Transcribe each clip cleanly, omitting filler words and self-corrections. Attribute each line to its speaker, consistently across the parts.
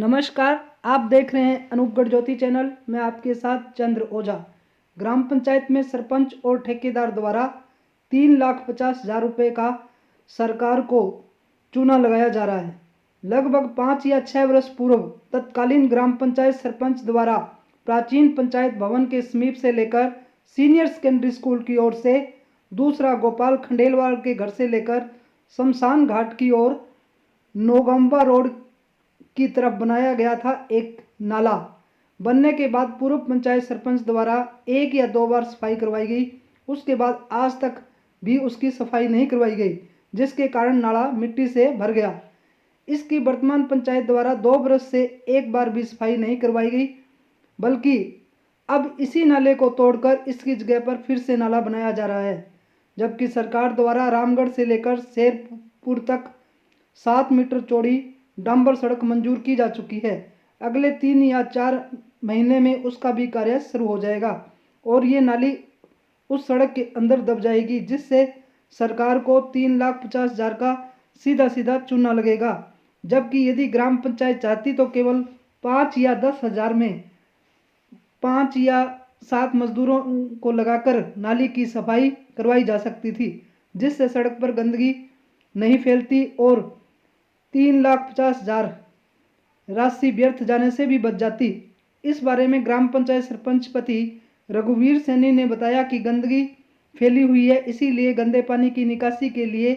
Speaker 1: नमस्कार, आप देख रहे हैं अनूपगढ़ ज्योति चैनल। मैं आपके साथ चंद्र ओझा। ग्राम पंचायत में सरपंच और ठेकेदार द्वारा 3,50,000 रुपये का सरकार को चूना लगाया जा रहा है। लगभग 5 या 6 वर्ष पूर्व तत्कालीन ग्राम पंचायत सरपंच द्वारा प्राचीन पंचायत भवन के समीप से लेकर सीनियर सेकेंडरी स्कूल की ओर से, दूसरा गोपाल खंडेलवाल के घर से लेकर शमशान घाट की ओर नोगंबा रोड की तरफ बनाया गया था एक नाला। बनने के बाद पूर्व पंचायत सरपंच द्वारा 1 या 2 बार सफाई करवाई गई। उसके बाद आज तक भी उसकी सफाई नहीं करवाई गई, जिसके कारण नाला मिट्टी से भर गया। इसकी वर्तमान पंचायत द्वारा 2 वर्ष से 1 बार भी सफाई नहीं करवाई गई, बल्कि अब इसी नाले को तोड़कर इसकी जगह पर फिर से नाला बनाया जा रहा है। जबकि सरकार द्वारा रामगढ़ से लेकर शेरपुर तक 7 मीटर चौड़ी डांबर सड़क मंजूर की जा चुकी है। अगले 3 या 4 महीने में उसका भी कार्य शुरू हो जाएगा और ये नाली उस सड़क के अंदर दब जाएगी, जिससे सरकार को 3,50,000 का सीधा सीधा चूना लगेगा। जबकि यदि ग्राम पंचायत चाहती तो केवल 5 या 10,000 में 5 या 7 मजदूरों को लगाकर नाली की सफाई करवाई जा सकती थी, जिससे सड़क पर गंदगी नहीं फैलती और 3,50,000 राशि व्यर्थ जाने से भी बच जाती। इस बारे में ग्राम पंचायत सरपंच पति रघुवीर सैनी ने बताया कि गंदगी फैली हुई है, इसीलिए गंदे पानी की निकासी के लिए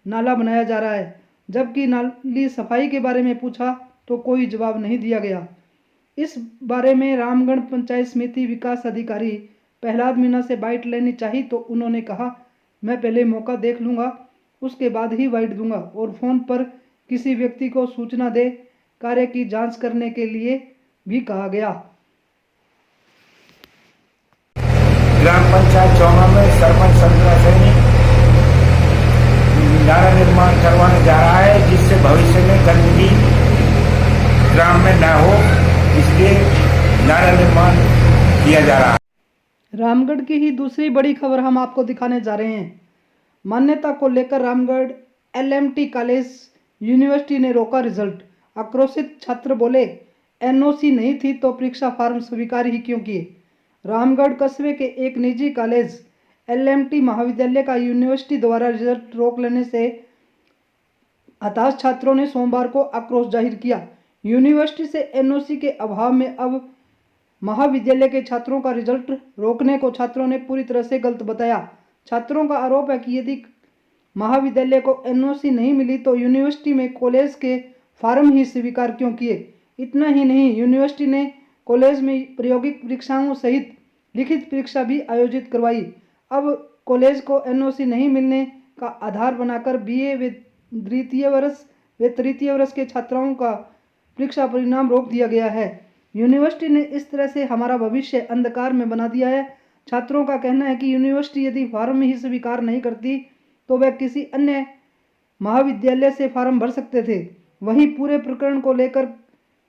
Speaker 1: नाला बनाया जा रहा है। जबकि नाली सफाई के बारे में पूछा तो कोई जवाब नहीं दिया गया। इस बारे में रामगढ़ पंचायत समिति विकास अधिकारी प्रहलाद मीणा से बाइट लेनी चाहिए तो उन्होंने कहा, मैं पहले मौका देख लूँगा, उसके बाद ही बाइट दूंगा। और फ़ोन पर किसी व्यक्ति को सूचना दे कार्य की जांच करने के लिए भी कहा गया।
Speaker 2: ग्राम पंचायत चौमा में सरपंच संजना सैनी नाला निर्माण करवाने जा रहा है, जिससे भविष्य में गंदगी ग्राम में न हो, इसलिए नाला निर्माण किया जा रहा है।
Speaker 1: रामगढ़ की ही दूसरी बड़ी खबर हम आपको दिखाने जा रहे हैं। मान्यता को लेकर रामगढ़ LMT कॉलेज यूनिवर्सिटी ने रोका रिजल्ट। आक्रोशित छात्र बोले, NOC नहीं थी तो परीक्षा फॉर्म स्वीकार ही क्यों किए। रामगढ़ कस्बे के एक निजी कॉलेज LMT महाविद्यालय का यूनिवर्सिटी द्वारा रिजल्ट रोक लेने से हताश छात्रों ने सोमवार को आक्रोश जाहिर किया। यूनिवर्सिटी से NOC के अभाव में अब महाविद्यालय के छात्रों का रिजल्ट रोकने को छात्रों ने पूरी तरह से गलत बताया। छात्रों का आरोप है कि यदि महाविद्यालय को NOC नहीं मिली तो यूनिवर्सिटी में कॉलेज के फॉर्म ही स्वीकार क्यों किए। इतना ही नहीं, यूनिवर्सिटी ने कॉलेज में प्रायोगिक परीक्षाओं सहित लिखित परीक्षा भी आयोजित करवाई। अब कॉलेज को NOC नहीं मिलने का आधार बनाकर BA व तृतीय वर्ष के छात्राओं का परीक्षा परिणाम रोक दिया गया है। यूनिवर्सिटी ने इस तरह से हमारा भविष्य अंधकार में बना दिया है। छात्रों का कहना है कि यूनिवर्सिटी यदि फॉर्म ही स्वीकार नहीं करती तो वह किसी अन्य महाविद्यालय से फॉर्म भर सकते थे। वहीं पूरे प्रकरण को लेकर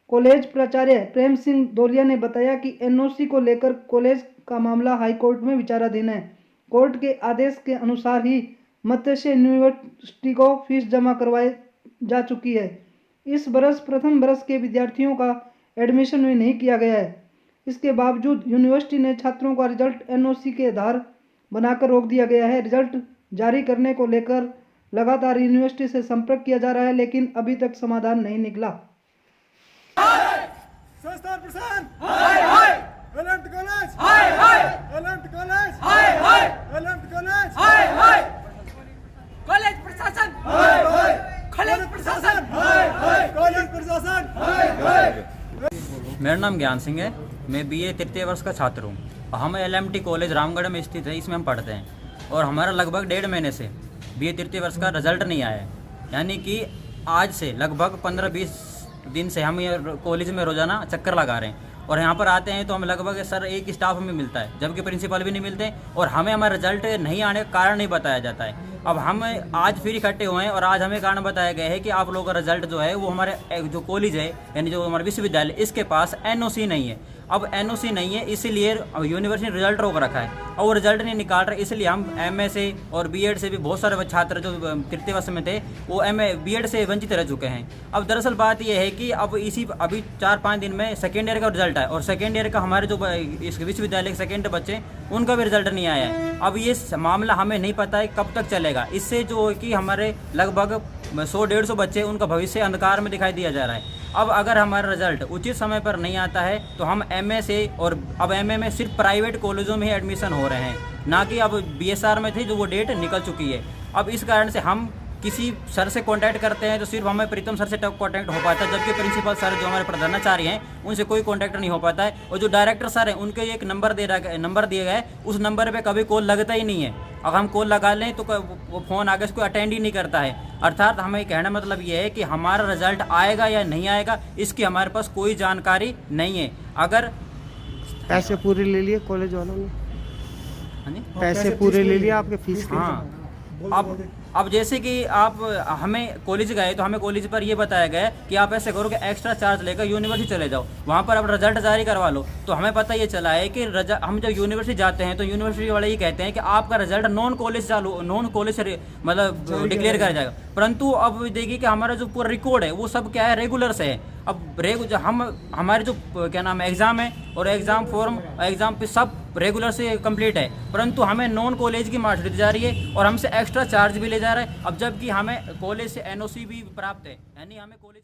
Speaker 1: कॉलेज प्राचार्य प्रेम सिंह दोलिया ने बताया कि NOC को लेकर कॉलेज का मामला हाईकोर्ट में विचाराधीन है। कोर्ट के आदेश के अनुसार ही मत्स्य यूनिवर्सिटी को फीस जमा करवाई जा चुकी है। इस बरस प्रथम वर्ष के विद्यार्थियों का एडमिशन भी नहीं किया गया है। इसके बावजूद यूनिवर्सिटी ने छात्रों का रिजल्ट NOC के आधार बनाकर रोक दिया गया है। रिजल्ट जारी करने को लेकर लगातार यूनिवर्सिटी से संपर्क किया जा रहा है, लेकिन अभी तक समाधान नहीं निकला।
Speaker 3: मेरा नाम ज्ञान सिंह है। मैं BA तृतीय वर्ष का छात्र हूँ। हम LMT कॉलेज रामगढ़ में स्थित है, इसमें हम पढ़ते हैं और हमारा लगभग 1.5 महीने से BA तृतीय वर्ष का रिजल्ट नहीं आया है। यानी कि आज से लगभग 15-20 दिन से हम ये कॉलेज में रोज़ाना चक्कर लगा रहे हैं और यहाँ पर आते हैं तो हमें लगभग सर एक स्टाफ हमें मिलता है, जबकि प्रिंसिपल भी नहीं मिलते और हमें हमारा रिजल्ट नहीं आने का कारण नहीं बताया जाता है। अब हम आज फिर इकट्ठे हुए हैं और आज हमें कारण बताया गया है कि आप लोगों का रिजल्ट जो है वो हमारे जो कॉलेज है यानी जो हमारा विश्वविद्यालय इसके पास एनओसी नहीं है। अब एनओसी नहीं है इसीलिए यूनिवर्सिटी ने रिजल्ट रोक रखा है और वो रिजल्ट नहीं निकाल रहे, इसलिए हम एमए से और बीएड से भी बहुत सारे छात्र जो तृतीय वर्ष में थे वो एमए बीएड से वंचित रह चुके हैं। अब दरअसल बात यह है कि अब अभी 4-5 दिन में सेकेंड ईयर का रिजल्ट आया और सेकेंड ईयर का हमारे जो इस विश्वविद्यालय के सेकेंड बच्चे उनका भी रिजल्ट नहीं आया है। अब ये मामला हमें नहीं पता है कब तक चलेगा। इससे जो है कि हमारे लगभग 100-150 बच्चे उनका भविष्य अंधकार में दिखाई दिया जा रहा है। अब अगर हमारा रिजल्ट उचित समय पर नहीं आता है तो हम एमए से और अब एमए में सिर्फ प्राइवेट कॉलेजों में ही एडमिशन हो रहे हैं, ना कि अब बीएसआर में थे जो वो डेट निकल चुकी है। अब इस कारण से हम किसी सर से कांटेक्ट करते हैं तो सिर्फ हमें प्रीतम सर से कांटेक्ट हो पाता है, जबकि प्रिंसिपल सर जो हमारे प्रधानाचार्य हैं उनसे कोई कांटेक्ट नहीं हो पाता है। और जो डायरेक्टर सर हैं उनके एक नंबर दिया गया है, उस नंबर पे कभी कॉल लगता ही नहीं है। अगर हम कॉल लगा लें तो वो फ़ोन आगे उसको अटेंड ही नहीं करता है। अर्थात हमें कहना मतलब ये है कि हमारा रिजल्ट आएगा या नहीं आएगा इसकी हमारे पास कोई जानकारी नहीं है। अगर
Speaker 4: पैसे पूरे ले लिए कॉलेज वालों ने,
Speaker 3: हाँ जी,
Speaker 4: पैसे पूरे ले लिए आपके फीस के?
Speaker 3: हाँ, अब जैसे कि आप हमें कॉलेज गए तो हमें कॉलेज पर ये बताया गया कि आप ऐसे करो कि एक्स्ट्रा चार्ज लेकर यूनिवर्सिटी चले जाओ, वहाँ पर आप रिजल्ट जारी करवा लो। तो हमें पता ये चला है कि हम जब यूनिवर्सिटी जाते हैं तो यूनिवर्सिटी वाले ये कहते हैं कि आपका रिजल्ट नॉन कॉलेज मतलब डिक्लेयर किया जाएगा। परंतु अब देखिए कि हमारा जो पूरा रिकॉर्ड है वो सब क्या है, रेगुलर से है। अब हमारे जो क्या नाम है एग्ज़ाम है और एग्ज़ाम फॉर्म एग्ज़ाम पे सब रेगुलर से कंप्लीट है, परंतु हमें नॉन कॉलेज की मार्कशीट दी जा रही है और हमसे एक्स्ट्रा चार्ज भी ले जा रहा है। अब जबकि हमें कॉलेज से एनओसी भी प्राप्त है, यानी हमें कॉलेज